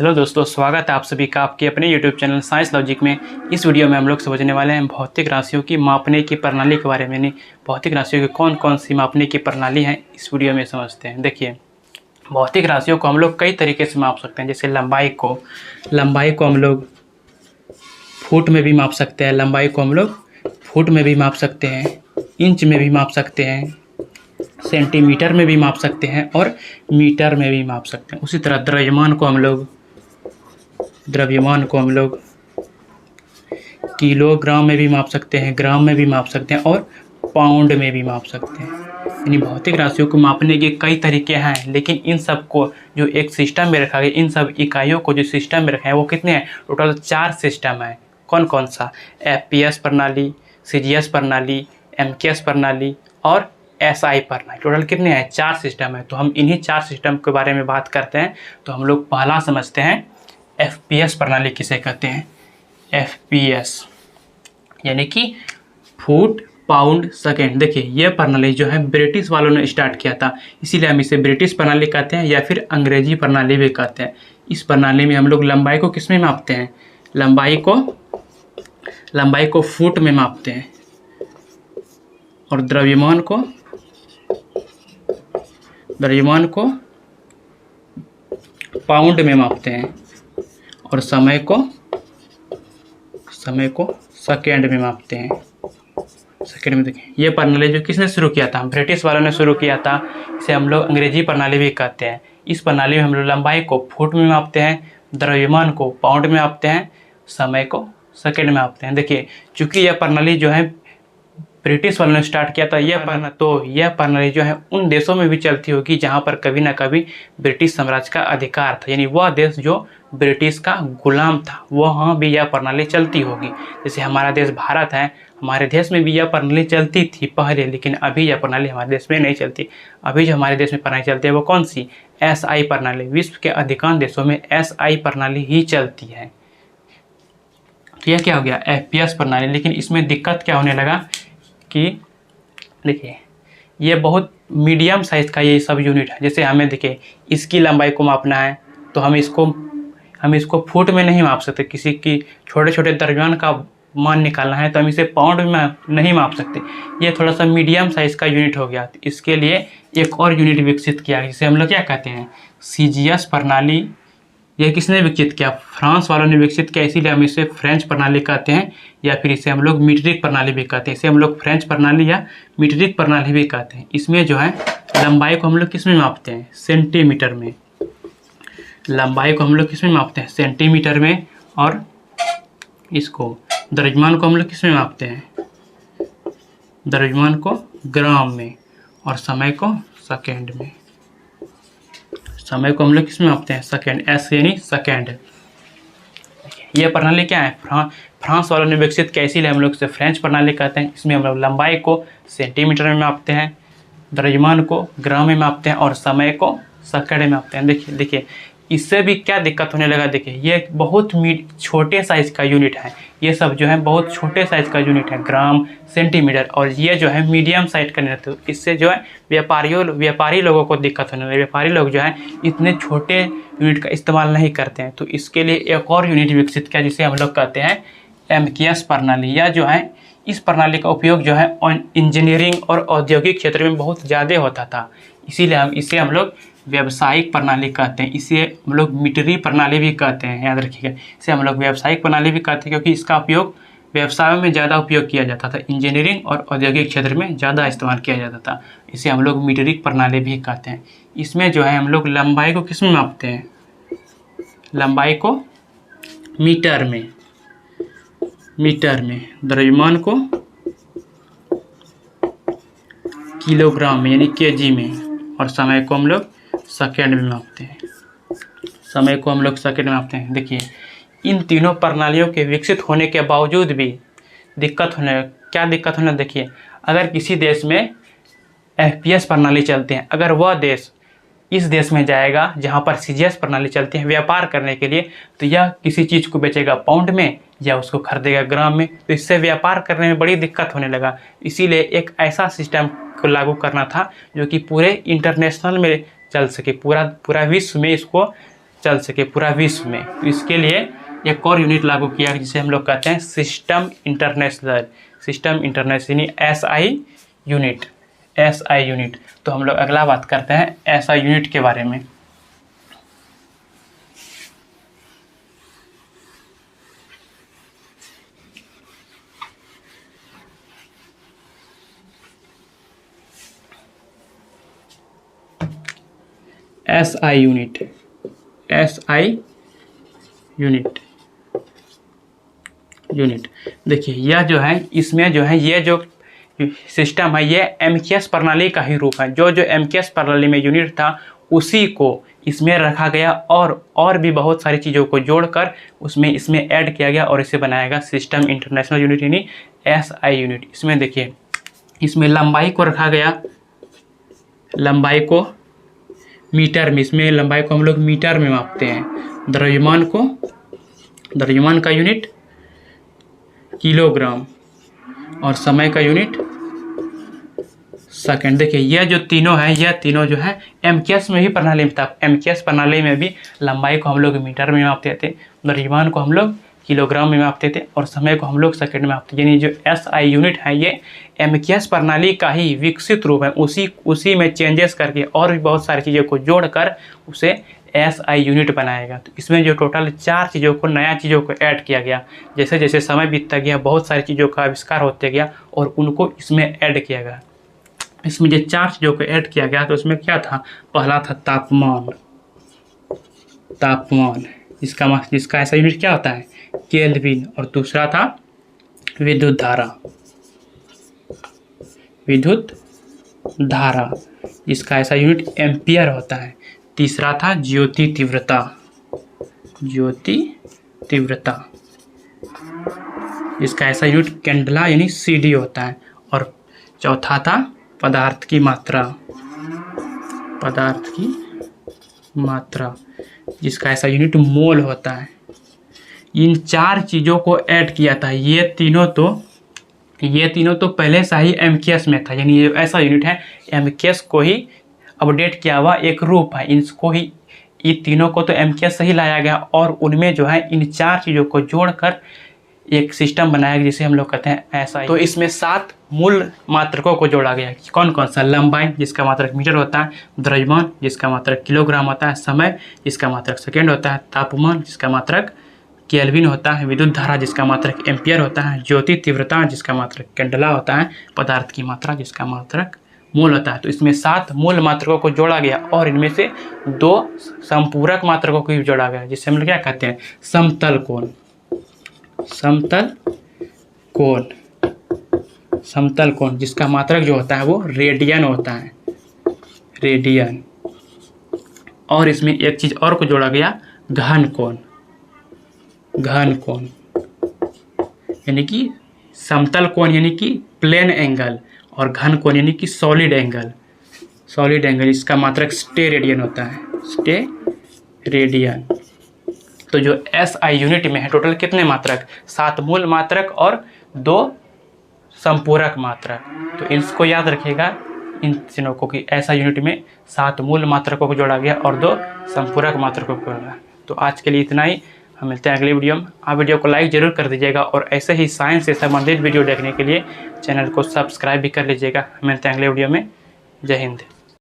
Hello दोस्तों, स्वागत है आप सभी का आपके अपने यूट्यूब चैनल साइंस लॉजिक में। इस वीडियो में हम लोग समझने वाले हैं भौतिक राशियों की मापने की प्रणाली के बारे में। यानी भौतिक राशियों की कौन कौन सी मापने की प्रणाली है, इस वीडियो में समझते हैं। देखिए, भौतिक राशियों को हम लोग कई तरीके से माप सकते हैं। जैसे लंबाई को हम लोग फुट में भी माप सकते हैं। लंबाई को हम लोग फुट में भी माप सकते हैं, इंच में भी माप सकते हैं, सेंटीमीटर में भी माप सकते हैं और मीटर में भी माप सकते हैं। उसी तरह द्रव्यमान को हम लोग किलोग्राम में भी माप सकते हैं, ग्राम में भी माप सकते हैं और पाउंड में भी माप सकते हैं। यानी भौतिक राशियों को मापने के कई तरीके हैं, लेकिन इन सब को जो एक सिस्टम में रखा गया, इन सब इकाइयों को जो सिस्टम में रखा है वो कितने हैं? टोटल 4 सिस्टम है। कौन कौन सा? FPS प्रणाली, CGS प्रणाली, MKS प्रणाली और SI प्रणाली। टोटल कितने हैं? 4 सिस्टम है। तो हम इन्हीं 4 सिस्टम के बारे में बात करते हैं। तो हम लोग पहला समझते हैं FPS प्रणाली किसे कहते हैं। FPS यानी कि फुट पाउंड सेकेंड। देखिए, यह प्रणाली जो है ब्रिटिश वालों ने स्टार्ट किया था, इसीलिए हम इसे ब्रिटिश प्रणाली कहते हैं या फिर अंग्रेजी प्रणाली भी कहते हैं। इस प्रणाली में हम लोग लंबाई को किस में मापते हैं? लंबाई को फुट में मापते हैं और द्रव्यमान को पाउंड में मापते हैं और समय को सेकेंड में मापते हैं। सेकेंड में देखिए, ये प्रणाली जो किसने शुरू किया था? ब्रिटिश वालों ने शुरू किया था। इसे हम लोग अंग्रेजी प्रणाली भी कहते हैं। इस प्रणाली में हम लोग लंबाई को फुट में मापते हैं, द्रव्यमान को पाउंड में मापते हैं, समय को सेकेंड में मापते हैं। देखिए, चूंकि यह प्रणाली जो है ब्रिटिश वालों ने स्टार्ट किया था, यह प्रणाली जो है उन देशों में भी चलती होगी जहाँ पर कभी ना कभी ब्रिटिश साम्राज्य का अधिकार था। यानी वह देश जो ब्रिटिश का गुलाम था, वहाँ भी यह प्रणाली चलती होगी। जैसे हमारा देश भारत है, हमारे देश में भी यह प्रणाली चलती थी पहले, लेकिन अभी यह प्रणाली हमारे देश में नहीं चलती। अभी जो हमारे देश में प्रणाली चलती है वो कौन सी? SI प्रणाली। विश्व के अधिकांश देशों में SI प्रणाली ही चलती है। तो यह क्या हो गया? FPS प्रणाली। लेकिन इसमें दिक्कत क्या होने लगा कि देखिए, ये बहुत मीडियम साइज़ का ये सब यूनिट है। जैसे हमें देखिए, इसकी लंबाई को मापना है तो हम इसको फुट में नहीं माप सकते। किसी की छोटे छोटे द्रव्यमान का मान निकालना है तो हम इसे पाउंड में नहीं माप सकते। ये थोड़ा सा मीडियम साइज़ का यूनिट हो गया। तो इसके लिए एक और यूनिट विकसित किया, जिसे हम लोग क्या कहते हैं? CGS प्रणाली। यह किसने विकसित किया? फ्रांस वालों ने विकसित किया, इसीलिए हम इसे फ्रेंच प्रणाली कहते हैं या फिर इसे हम लोग मीट्रिक प्रणाली भी कहते हैं। इसे हम लोग फ्रेंच प्रणाली या मीट्रिक प्रणाली भी कहते हैं। इसमें जो है लंबाई को हम लोग किस में मापते हैं? सेंटीमीटर में। लंबाई को हम लोग किस में मापते हैं? सेंटीमीटर में। और इसको द्रव्यमान को हम लोग किस में मापते हैं? द्रव्यमान को ग्राम में। और समय को सेकेंड में। समय को हम लोग किस में मापते हैं? सेकेंड। S यानी सेकेंड। यह प्रणाली क्या है? फ्रांस वालों ने विकसित किया, इसीलिए हम लोग इसे फ्रेंच प्रणाली कहते हैं। इसमें हम लोग लंबाई को सेंटीमीटर में मापते हैं, द्रव्यमान को ग्राम में मापते हैं और समय को सेकंड में मापते हैं। देखिए, इससे भी क्या दिक्कत होने लगा। देखिए, ये बहुत छोटे साइज़ का यूनिट है। ये सब जो है बहुत छोटे साइज़ का यूनिट है, ग्राम, सेंटीमीटर, और ये जो है मीडियम साइज का यूनिट है। इससे जो है व्यापारी लोगों को दिक्कत होने लगी। व्यापारी लोग जो है इतने छोटे यूनिट का इस्तेमाल नहीं करते हैं। तो इसके लिए एक और यूनिट विकसित किया, जिसे हम लोग कहते हैं MKS प्रणाली। या जो है इस प्रणाली का उपयोग जो है इंजीनियरिंग और औद्योगिक क्षेत्र में बहुत ज़्यादा होता था, इसीलिए हम लोग व्यावसायिक प्रणाली कहते हैं। इसे हम लोग मीटरी प्रणाली भी कहते हैं, याद रखिएगा। इसे हम लोग व्यावसायिक प्रणाली भी कहते हैं क्योंकि इसका उपयोग व्यवसायों में ज़्यादा उपयोग किया जाता था, इंजीनियरिंग और औद्योगिक क्षेत्र में ज़्यादा इस्तेमाल किया जाता था। इसे हम लोग मीटरिक प्रणाली भी कहते हैं। इसमें जो है हम लोग लंबाई को किस में मापते हैं? लंबाई को मीटर में। द्रव्यमान को किलोग्राम में यानी kg में। और समय को हम लोग सेकेंड में मापते हैं। देखिए, इन तीनों प्रणालियों के विकसित होने के बावजूद भी दिक्कत होने देखिए, अगर किसी देश में FPS प्रणाली चलती है, अगर वह देश इस देश में जाएगा जहाँ पर CGS प्रणाली चलती है व्यापार करने के लिए, तो यह किसी चीज़ को बेचेगा पाउंड में या उसको खरीदेगा ग्राम में। तो इससे व्यापार करने में बड़ी दिक्कत होने लगा। इसीलिए एक ऐसा सिस्टम को लागू करना था जो कि पूरे इंटरनेशनल में चल सके, पूरा विश्व में इसको चल सके पूरा विश्व में। तो इसके लिए एक और यूनिट लागू किया जिसे हम लोग कहते हैं सिस्टम इंटरनेशनल, सिस्टम इंटरनेशनल यानी SI यूनिट, SI यूनिट। तो हम लोग अगला बात करते हैं SI यूनिट के बारे में। SI यूनिट, SI यूनिट देखिए यह जो है, इसमें जो है ये जो सिस्टम है ये MKS प्रणाली का ही रूप है। जो MKS प्रणाली में यूनिट था उसी को इसमें रखा गया और भी बहुत सारी चीज़ों को जोड़कर इसमें ऐड किया गया और इसे बनाया गया सिस्टम इंटरनेशनल यूनिट यानी SI यूनिट। इसमें देखिए इसमें लंबाई को रखा गया, लंबाई को मीटर में, इसमें लंबाई को हम लोग मीटर में मापते हैं, द्रव्यमान का यूनिट किलोग्राम और समय का यूनिट सेकंड। देखिए यह जो तीनों है, यह तीनों जो है MKS में भी प्रणाली में था। MKS प्रणाली में भी लंबाई को हम लोग मीटर में मापते थे, द्रव्यमान को हम लोग किलोग्राम में मापते थे और समय को हम लोग सेकंड में मापते थे। यानी जो SI यूनिट है ये MKS प्रणाली का ही विकसित रूप है, उसी में चेंजेस करके और भी बहुत सारी चीज़ों को जोड़कर उसे SI यूनिट बनाएगा। तो इसमें जो टोटल 4 चीज़ों को, नया चीज़ों को ऐड किया गया। जैसे जैसे समय बीतता गया बहुत सारी चीज़ों का आविष्कार होते गया और उनको इसमें ऐड किया गया। इसमें जो 4 चीज़ों को ऐड किया गया तो उसमें क्या था, पहला था तापमान, जिसका SI यूनिट क्या होता है केल्विन, और दूसरा था विद्युत धारा जिसका SI यूनिट एम्पियर होता है। तीसरा था ज्योति तीव्रता जिसका SI यूनिट कैंडला यानी CD होता है। और चौथा था पदार्थ की मात्रा जिसका SI यूनिट मोल होता है। इन 4 चीज़ों को ऐड किया था। ये तीनों तो पहले से ही MKS में था, यानी ये ऐसा यूनिट है MKS को ही अपडेट किया हुआ एक रूप है। इसको ही, ये तीनों को तो MKS से ही लाया गया और उनमें जो है इन 4 चीज़ों को जोड़कर एक सिस्टम बनाया गया जिसे हम लोग कहते हैं SI। तो इसमें 7 मूल मात्रकों को जोड़ा गया। कौन कौन सा, लंबाई जिसका मात्रक मीटर होता है, द्रव्यमान जिसका मात्रक किलोग्राम होता है, समय जिसका मात्रक सेकेंड होता है, तापमान जिसका मात्रक केल्विन होता है, विद्युत धारा जिसका मात्रक एम्पियर होता है, ज्योति तीव्रता जिसका मात्रक कैंडला होता है, पदार्थ की मात्रा जिसका मात्रक मोल होता है। तो इसमें 7 मूल मात्रकों को जोड़ा गया और इनमें से 2 संपूरक मात्रकों को भी जोड़ा गया जिसे हम लोग क्या कहते हैं समतल कोण जिसका मात्रक जो होता है वो रेडियन होता है, रेडियन। और इसमें एक चीज़ और को जोड़ा गया, घन कोण यानी कि समतल कोण यानी कि प्लेन एंगल, और घन कोण यानी कि सॉलिड एंगल। इसका मात्रक स्टेरेडियन होता है, स्टेरेडियन। तो जो SI यूनिट में है टोटल कितने मात्रक, 7 मूल मात्रक और 2 संपूरक मात्रक। तो इसको याद रखिएगा इन तीनों को कि SI यूनिट में 7 मूल मात्रकों को जोड़ा गया और 2 संपूरक मात्रकों को जोड़ा। तो आज के लिए इतना ही, हम मिलते हैं अगले वीडियो में। आप वीडियो को लाइक जरूर कर दीजिएगा और ऐसे ही साइंस से संबंधित वीडियो देखने के लिए चैनल को सब्सक्राइब भी कर लीजिएगा। मिलते हैं अगले वीडियो में। जय हिंद।